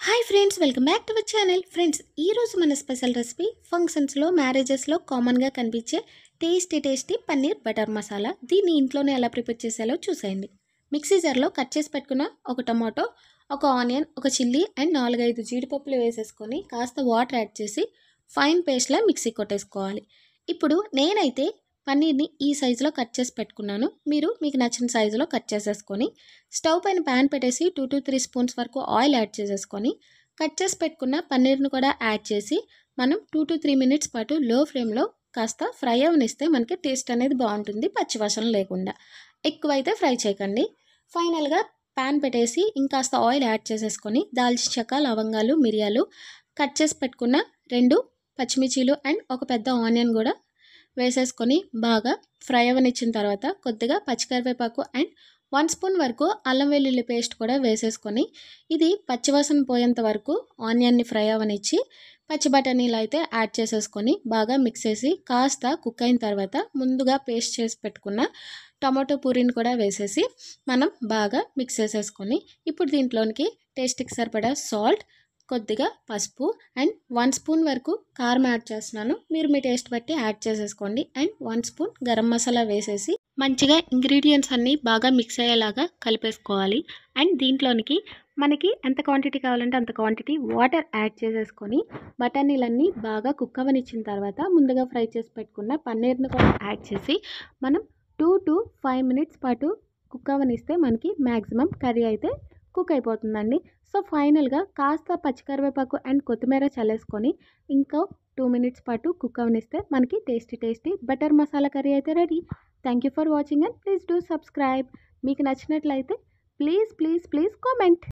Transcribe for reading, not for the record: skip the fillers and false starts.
Hi friends, welcome back to our channel. Friends, ఈరోజు మన special recipe ఫంక్షన్స్లో, మ్యారేజెస్లో కామన్గా కనిపించే టేస్టీ పన్నీర్ బటర్ మసాలా. దీన్ని ఇంట్లోనే ఎలా ప్రిపేర్ చేసేయాలో చూసేయండి. మిక్సీ జార్లో కట్ చేసి పెట్టుకున్న ఒక టమాటో, ఒక ఆనియన్, ఒక చిల్లీ అండ్ 4-5 జీడిపప్పులు వేసేసుకొని కాస్త వాటర్ యాడ్ చేసి ఫైన్ పేస్ట్లా మిక్సీ కొట్టేసుకోవాలి. ఇప్పుడు నేనైతే పన్నీర్ని ఈ సైజులో కట్ చేసి పెట్టుకున్నాను. మీకు నచ్చిన సైజులో కట్ చేసేసుకొని స్టవ్ పైన ప్యాన్ పెట్టేసి 2 to 3 స్పూన్స్ వరకు ఆయిల్ యాడ్ చేసేసుకొని కట్ చేసి పెట్టుకున్న పన్నీర్ను కూడా యాడ్ చేసి మనం 2 to 3 మినిట్స్ పాటు లో ఫ్లేమ్లో కాస్త ఫ్రై అవనిస్తే మనకి టేస్ట్ అనేది బాగుంటుంది, పచ్చివాసన లేకుండా. ఎక్కువైతే ఫ్రై చేయకండి. ఫైనల్గా ప్యాన్ పెట్టేసి ఇంకాస్త ఆయిల్ యాడ్ చేసేసుకొని దాల్చిన చెక్క, లవంగాలు, మిరియాలు, కట్ చేసి పెట్టుకున్న 2 పచ్చిమిర్చీలు అండ్ ఒక పెద్ద ఆనియన్ కూడా వేసేసుకొని బాగా ఫ్రై అవనిచ్చిన తర్వాత కొద్దిగా పచ్చికరివేపాకు అండ్ 1 స్పూన్ వరకు అల్లం వెల్లుల్లి పేస్ట్ కూడా వేసేసుకొని ఇది పచ్చివాసన పోయేంత వరకు ఆనియన్ని ఫ్రై అవనిచ్చి పచ్చి బఠానీలు అయితే యాడ్ చేసేసుకొని బాగా మిక్స్ చేసి కాస్త కుక్ అయిన తర్వాత ముందుగా పేస్ట్ చేసి పెట్టుకున్న టమాటో పూరీని కూడా వేసేసి మనం బాగా మిక్స్ చేసేసుకొని ఇప్పుడు దీంట్లోనికి టేస్ట్కి సరిపడా సాల్ట్, కొద్దిగా పసుపు అండ్ 1 స్పూన్ వరకు కారం యాడ్ చేస్తున్నాను. మీరు మీ టేస్ట్ బట్టి యాడ్ చేసేసుకోండి. అండ్ 1 స్పూన్ గరం మసాలా వేసేసి మంచిగా ఇంగ్రీడియంట్స్ అన్నీ బాగా మిక్స్ అయ్యేలాగా కలిపేసుకోవాలి. అండ్ దీంట్లోనికి మనకి ఎంత క్వాంటిటీ కావాలంటే అంత క్వాంటిటీ వాటర్ యాడ్ చేసేసుకొని బఠానీలన్నీ బాగా కుక్ అవనిచ్చిన తర్వాత ముందుగా ఫ్రై చేసి పెట్టుకున్న పన్నీర్ని కూడా యాడ్ చేసి మనం 2 to 5 మినిట్స్ పాటు కుక్ అవనిస్తే మనకి మ్యాక్సిమం కర్రీ అయితే కుక్ అయిపోతుందండి. సో ఫైనల్గా కాస్త పచ్చికరివేపాకు అండ్ కొత్తిమీర చల్లేసుకొని ఇంకో 2 మినిట్స్ పాటు కుక్ అవనిస్తే మనకి టేస్టీ బటర్ మసాలా కర్రీ అయితే ready. Thank you for watching and please do subscribe. మీకు నచ్చినట్లయితే ప్లీజ్ కామెంట్.